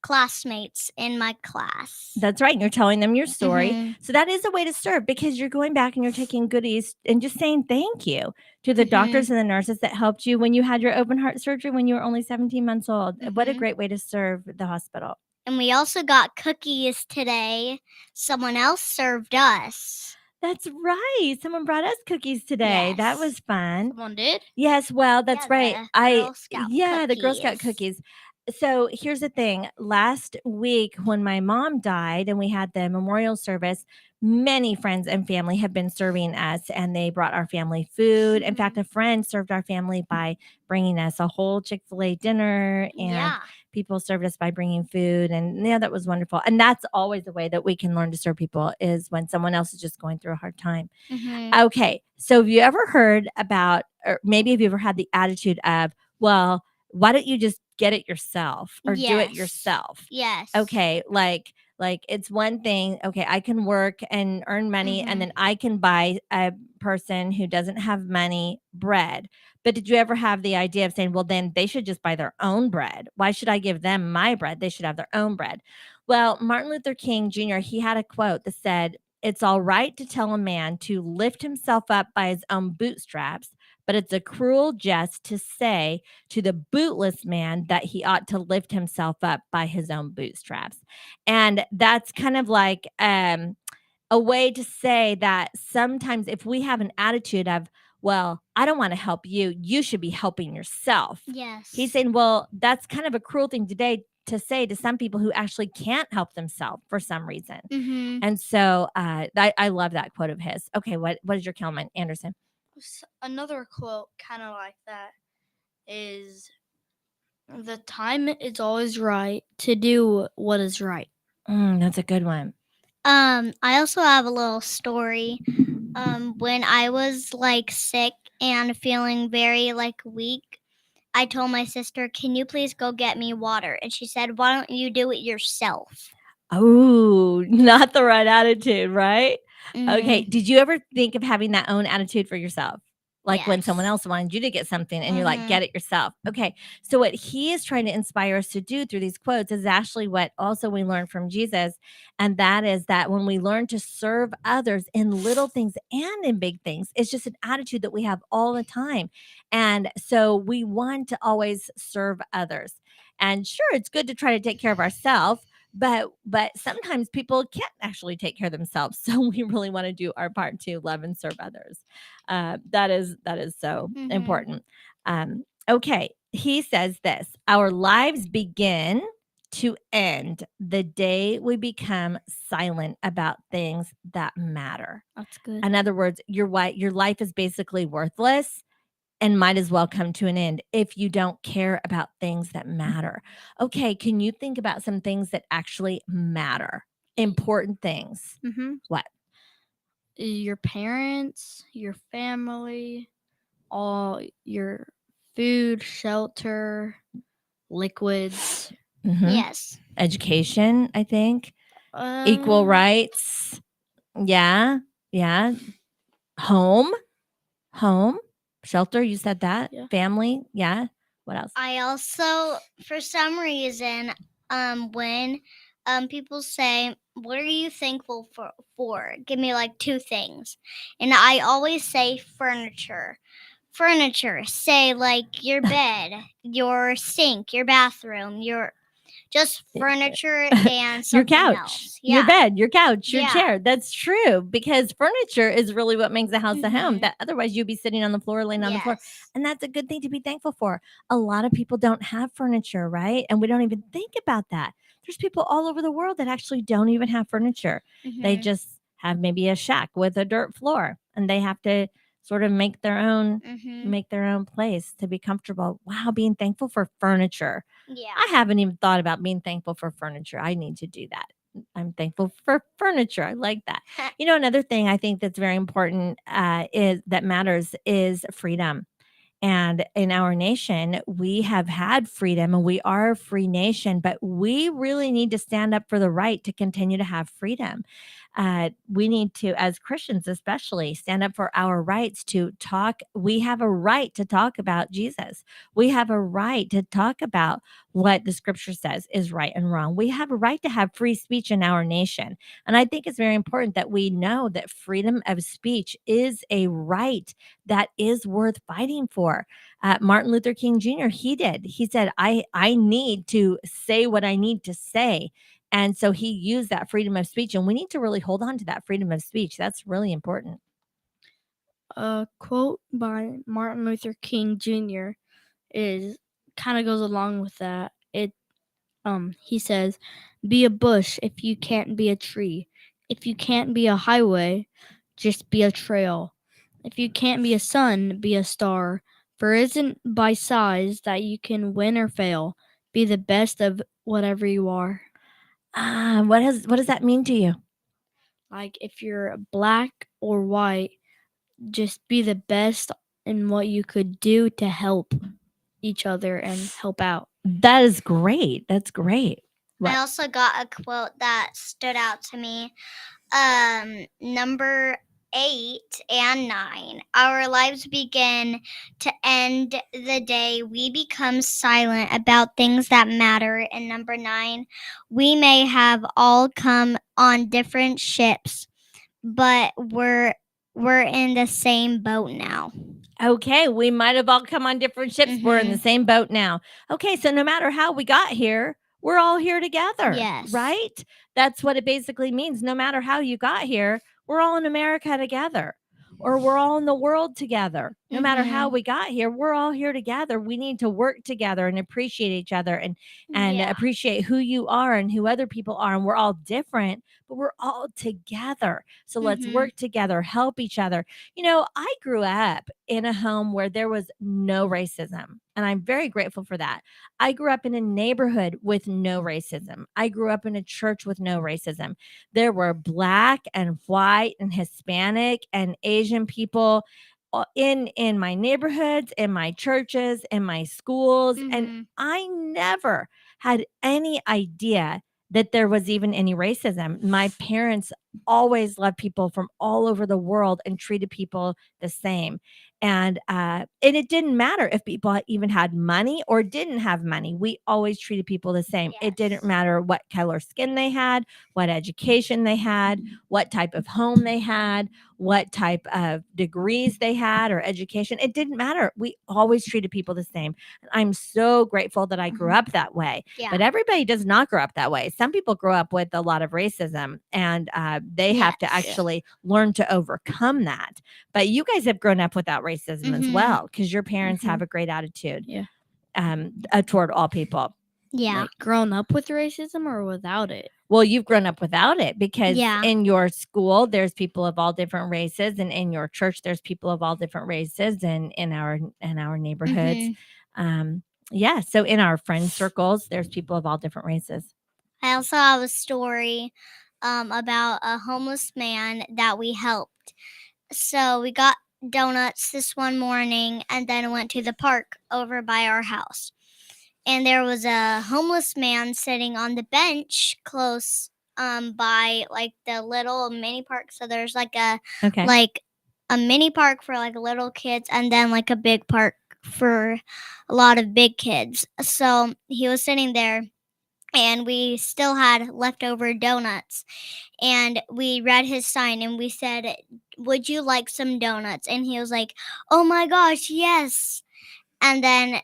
classmates in my class. That's right. You're telling them your story. So that is a way to serve because you're going back and you're taking goodies and just saying thank you to the doctors and the nurses that helped you when you had your open heart surgery when you were only 17 months old. What a great way to serve the hospital. And we also got cookies today. Someone else served us. That's right. Someone brought us cookies today. That Yes. was fun. Someone did? Yes, well, that's Yeah, right. the Girl Scout the Girl Scout cookies. cookies. So here's the thing. Last week when my mom died and we had the memorial service, many friends and family have been serving us and they brought our family food. In fact, a friend served our family by bringing us a whole Chick-fil-A dinner and people served us by bringing food. And yeah, that was wonderful. And that's always the way that we can learn to serve people is when someone else is just going through a hard time. Okay. So have you ever heard about, or maybe have you ever had the attitude of, well, why don't you just get it yourself or do it yourself? Yes. Okay. Like it's one thing. Okay. I can work and earn money and then I can buy a person who doesn't have money bread. But did you ever have the idea of saying, well, then they should just buy their own bread? Why should I give them my bread? They should have their own bread. Well, Martin Luther King Jr., he had a quote that said, it's all right to tell a man to lift himself up by his own bootstraps, but it's a cruel jest to say to the bootless man that he ought to lift himself up by his own bootstraps. And that's kind of like a way to say that sometimes if we have an attitude of, well, I don't want to help you, you should be helping yourself. Yes. He's saying, well, that's kind of a cruel thing today to say to some people who actually can't help themselves for some reason. And so I love that quote of his. Okay, what is your comment, Anderson? Another quote kind of like that is, the time is always right to do what is right. That's a good one. I also have a little story. When I was like sick and feeling very like weak, I told my sister, can you please go get me water? And she said, why don't you do it yourself? Oh, not the right attitude, right? Okay. Mhm. Did you ever think of having that own attitude for yourself? Like when someone Yes. else wanted you to get something and you're like, Mhm. get it yourself. Okay. So, what he is trying to inspire us to do through these quotes is actually what also we learn from Jesus. And that is that when we learn to serve others in little things and in big things, it's just an attitude that we have all the time. And so, we want to always serve others. And sure, it's good to try to take care of ourselves, but sometimes people can't actually take care of themselves, so we really want to do our part to love and serve others. That is so Mhm. important. Okay, he says this: our lives begin to end the day we become silent about things that matter. That's good. In other words, your life is basically worthless and might as well come to an end if you don't care about things that matter. Okay, can you think about some things that actually matter? Important things. Mm-hmm. What? Your parents, your family, all your food, shelter, liquids. Mhm. Yes. Education, I think. Equal rights. Yeah. Yeah. Home. Home. Shelter, you said that. Yeah. Family. Yeah. What else? I also, for some reason, when people say, "What are you thankful for?" Give me like two things, and I always say furniture. Furniture. Say like your bed, your sink, your bathroom, your just furniture and Your something couch, else. your Yeah. bed, your couch, your Yeah. chair. That's true because furniture is really what makes a house a home. Mhm. That otherwise you'd be sitting on the floor, laying on the floor. Yes. And that's a good thing to be thankful for. A lot of people don't have furniture, right? And we don't even think about that. There's people all over the world that actually don't even have furniture. They Mhm. just have maybe a shack with a dirt floor and they have to sort of Mhm. make their own place to be comfortable. Wow, being thankful for furniture. Yeah. I haven't even thought about being thankful for furniture. I need to do that. I'm thankful for furniture. I like that. You know, another thing I think that's very important is that matters is freedom. And in our nation, we have had freedom and we are a free nation, but we really need to stand up for the right to continue to have freedom. We need to, as Christians especially, stand up for our rights to talk. We have a right to talk about Jesus. We have a right to talk about what the scripture says is right and wrong. We have a right to have free speech in our nation. And I think it's very important that we know that freedom of speech is a right that is worth fighting for. Martin Luther King Jr., he did. He said, I need to say what I need to say. And so he used that freedom of speech. And we need to really hold on to that freedom of speech. That's really important. A quote by Martin Luther King Jr. is kind of goes along with that. He says, "Be a bush if you can't be a tree. If you can't be a highway, just be a trail. If you can't be a sun, be a star. For it isn't by size that you can win or fail. Be the best of whatever you are." What does that mean to you? Like if you're black or white, just be the best in what you could do to help each other and help out. That is great. That's great. I What? also got a quote that stood out to me. Number 8 and 9. Our lives begin to end the day we become silent about things that matter. And number 9, we may have all come on different ships, but we're in the same boat now. Okay, we might have all come on different ships. We're in the Mhm. same boat now. Okay, so no matter how we got here, we're all here together. Yes. Right? That's what it basically means. No matter how you got here, we're all in America together. Or we're all in the world together. No matter how Mhm. we got here, we're all here together. We need to work together and appreciate each other and Yeah. appreciate who you are and who other people are. And we're all different, but we're all together. So let's Mhm. work together, help each other. You know, I grew up in a home where there was no racism, and I'm very grateful for that. I grew up in a neighborhood with no racism. I grew up in a church with no racism. There were black and white and Hispanic and Asian people in my neighborhoods, in my churches, in my schools, and Mhm. I never had any idea that there was even any racism. My parents always loved people from all over the world and treated people the same. And it didn't matter if people even had money or didn't have money. We always treated people the same. It didn't Yes. matter what color skin they had, what education they had, what type of home they had, what type of degrees they had or education. It didn't matter. We always treated people the same. I'm so grateful that I grew up that way. Yeah. But everybody does not grow up that way. Some people grow up with a lot of racism, and they have to Yes. actually learn to overcome that. But you guys have grown up without racism as Mhm. well, because your parents Mhm. have a great attitude Yeah. toward all people. Yeah. Like grown up with racism or without it? Well, you've grown up without it because Yeah. in your school there's people of all different races, and in your church there's people of all different races, and in our neighborhoods. Mhm. Yeah, so in our friend circles there's people of all different races. I also have a story about a homeless man that we helped. So we got donuts this one morning and then went to the park over by our house. And there was a homeless man sitting on the bench close by like the little mini park. So there's like a Okay. mini park for like little kids and then like a big park for a lot of big kids. So he was sitting there and we still had leftover donuts, and we read his sign and we said, "Would you like some donuts?" And he was like, "Oh my gosh, yes." And then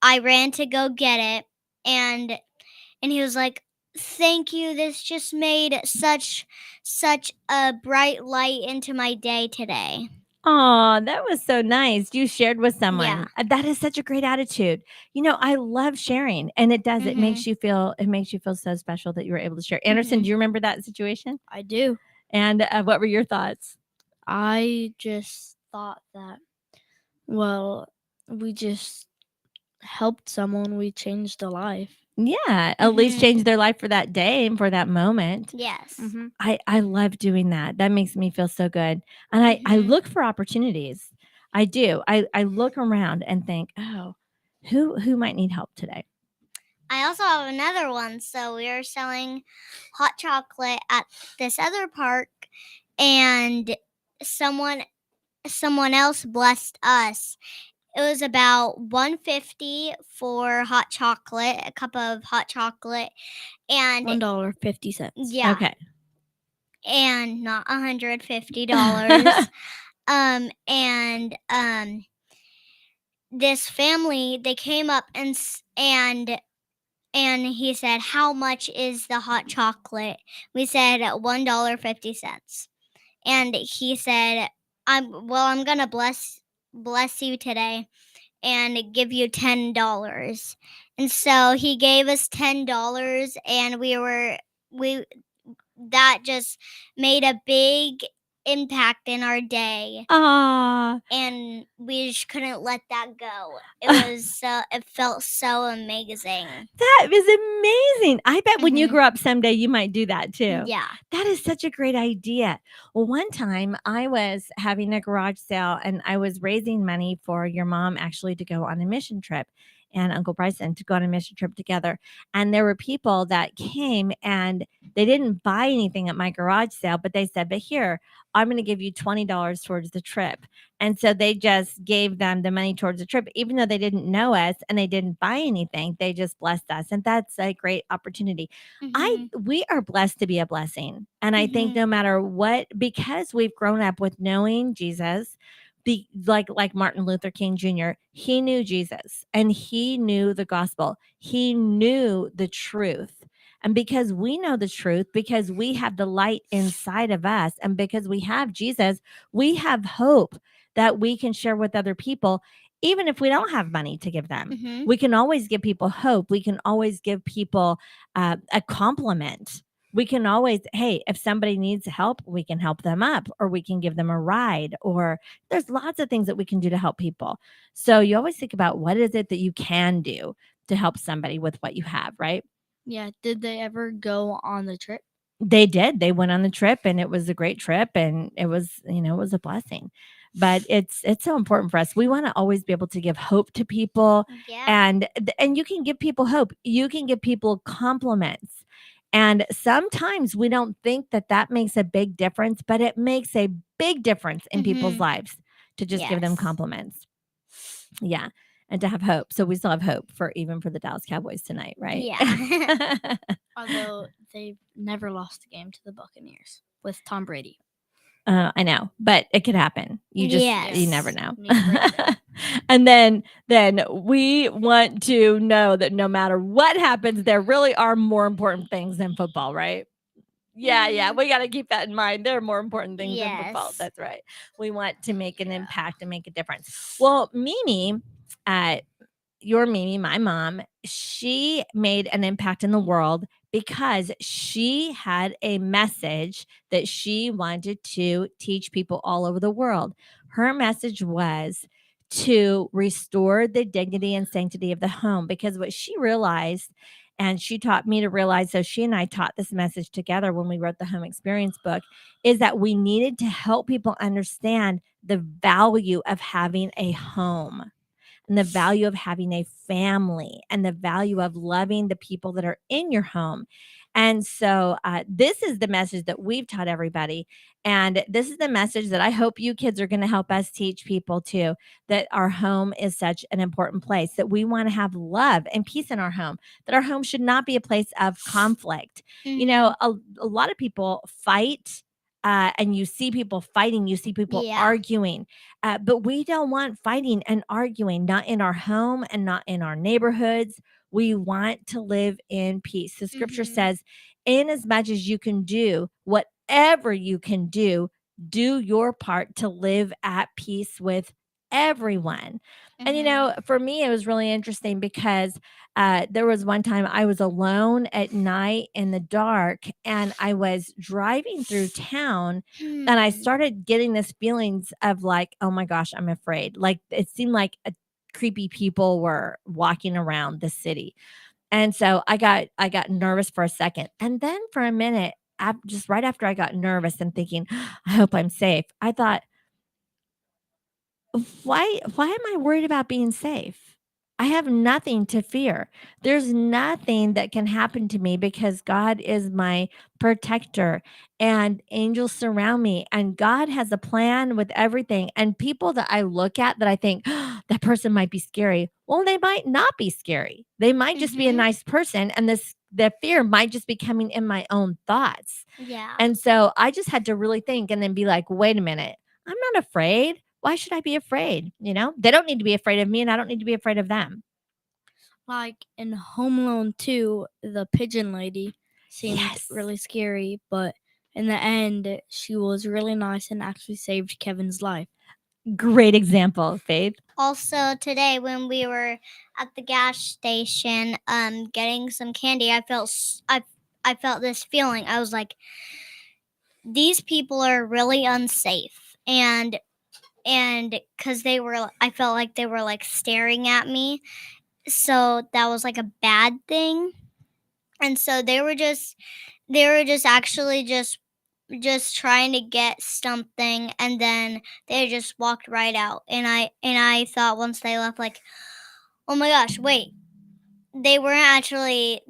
I ran to go get it, and he was like, "Thank you, this just made such a bright light into my day today." Oh, that was so nice. You shared with someone. Yeah. That is such a great attitude. I love sharing, and it does. It makes you feel so special that you were able to share. Anderson, Mhm. do you remember that situation? I do. And what were your thoughts? I just thought that, well, we just helped someone, we changed a life. Yeah, at least Mhm. change their life for that day and for that moment. Yes. Mm-hmm. I love doing that. That makes me feel so good. And I Mhm. look for opportunities. I do. I look around and think, oh, who might need help today? I also have another one. So we were selling hot chocolate at this other park, and someone else blessed us. It was about $1.50 for hot chocolate, a cup of hot chocolate, and $1.50. yeah, Okay. and not $150. And this family, they came up and he said, "How much is the hot chocolate?" We said $1.50. And he said, I'm gonna bless you today and give you $10." And so he gave us $10, and we that just made a big impact in our day, Ah, and we just couldn't let that go. It felt so amazing. that is amazing. I bet when you Mhm. grow up someday, you might do that too. Yeah. That is such a great idea. Well, one time I was having a garage sale and I was raising money for your mom actually to go on a mission trip and Uncle Bryson to go on a mission trip together. And there were people that came and they didn't buy anything at my garage sale, but they said, "But here, I'm going to give you $20 towards the trip." And so they just gave them the money towards the trip, even though they didn't know us and they didn't buy anything. They just blessed us. And that's a great opportunity. Mhm. We are blessed to be a blessing. And I think Mhm. no matter what, because we've grown up with knowing Jesus, like Martin Luther King Jr., he knew Jesus and he knew the gospel. He knew the truth. And because we know the truth, because we have the light inside of us, and because we have Jesus, we have hope that we can share with other people, even if we don't have money to give them. Mhm. We can always give people hope. We can always give people a compliment. We can always, hey, if somebody needs help, we can help them up, or we can give them a ride, or there's lots of things that we can do to help people. So you always think about what is it that you can do to help somebody with what you have, right? Yeah. Did they ever go on the trip? They did. They went on the trip and it was a great trip and it was, it was a blessing. But it's so important for us. We want to always be able to give hope to people, Yeah. and you can give people hope. You can give people compliments. And sometimes we don't think that that makes a big difference, but it makes a big difference in people's Mhm. lives to just give them Yes. compliments. Yeah. And to have hope. So we still have hope for even for the Dallas Cowboys tonight, right? Yeah. Although they've never lost a game to the Buccaneers with Tom Brady. I know, but it could happen. You just you never Yes. know. Need to break it down. And then we want to know that no matter what happens, there really are more important things than football, right? Yeah, Mhm. we got to keep that in mind. There are more important things than football. Yes. That's right. We want to make an impact and make a difference. Well, Mimi, your Mimi, my mom, she made an impact in the world because she had a message that she wanted to teach people all over the world. Her message was to restore the dignity and sanctity of the home, because what she realized, and she taught me to realize, so she and I taught this message together when we wrote the home experience book, is that we needed to help people understand the value of having a home and the value of having a family and the value of loving the people that are in your home. And so this is the message that we've taught everybody. And this is the message that I hope you kids are going to help us teach people too, that our home is such an important place, that we want to have love and peace in our home, that our home should not be a place of conflict. You know, a lot of people fight. And you see people fighting, you see people Yeah. arguing, but we don't want fighting and arguing, not in our home and not in our neighborhoods. We want to live in peace. The scripture Mhm. says, in as much as you can do, whatever you can do your part to live at peace with everyone. And, you Mhm. know, for me, it was really interesting because there was one time I was alone at night in the dark and I was driving through town and I Hmm. started getting this feelings of like, oh my gosh, I'm afraid. Like it seemed like creepy people were walking around the city. And so I got nervous for a second. And then for a minute, just right after I got nervous and thinking, I hope I'm safe, I thought, why am I worried about being safe? I have nothing to fear. There's nothing that can happen to me because God is my protector and angels surround me and God has a plan with everything. And people that I look at that I think that person might be scary. Well, they might not be scary. They might just be a Mhm. nice person and the fear might just be coming in my own thoughts. Yeah. And so I just had to really think and then be like, wait a minute. I'm not afraid. Why should I be afraid? You know, they don't need to be afraid of me and I don't need to be afraid of them. Like in Home Alone 2, the pigeon lady seemed Yes. really scary, but in the end, she was really nice and actually saved Kevin's life. Great example, Faith. Also today when we were at the gas station getting some candy, I felt this feeling. I was like, these people are really unsafe. And cuz I felt like they were like staring at me. So that was like a bad thing. And so they were just actually just trying to get something, and then they just walked right out. And I thought once they left, like, oh my gosh, wait, they weren't actually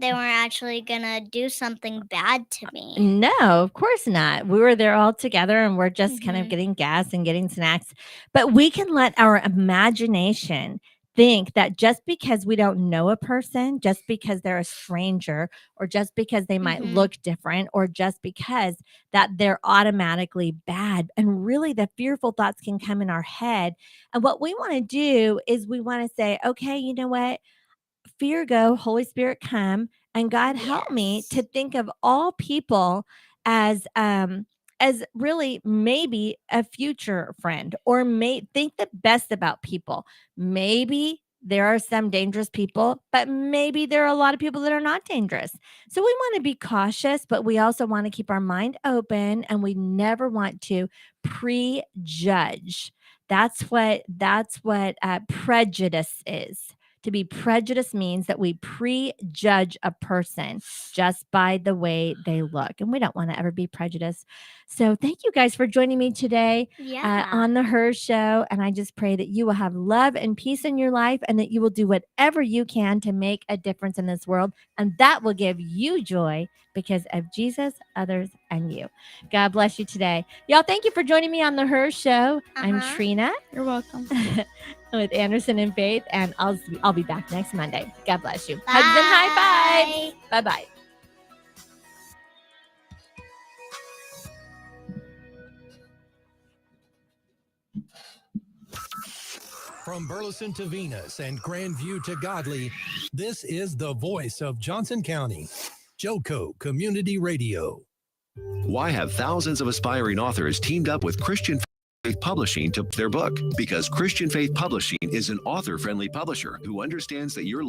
gonna do something bad to me. No, of course not. We were there all together and we're just kind of Mhm. getting gas and getting snacks. But we can let our imagination think that just because we don't know a person, just because they're a stranger, or just because they might Mhm. look different, or just because that they're automatically bad. And really, the fearful thoughts can come in our head. And what we want to do is we want to say, okay, you know what? Fear go, Holy Spirit come, and God help me to Yes. think of all people as really maybe a future friend, or may think the best about people. Maybe there are some dangerous people, but maybe there are a lot of people that are not dangerous. So we want to be cautious, but we also want to keep our mind open and we never want to prejudge. That's what prejudice is. To be prejudiced means that we prejudge a person just by the way they look. And we don't want to ever be prejudiced. So thank you guys for joining me today on the Her Show. And I just pray that you will have love and peace in your life and that you will do whatever you can to make a difference in this world. And that will give you joy because of Jesus, others, and you. God bless you today. Y'all, thank you for joining me on the Her Show. I'm Trina. You're welcome. With Anderson and Faith, and I'll be back next Monday. God bless you. Hugs and high fives. Bye-bye. From Burleson to Venus and Grandview to Godley, this is the voice of Johnson County, Joco Community Radio. Why have thousands of aspiring authors teamed up with Christian Faith Publishing to their book? Because Christian Faith Publishing is an author-friendly publisher who understands that your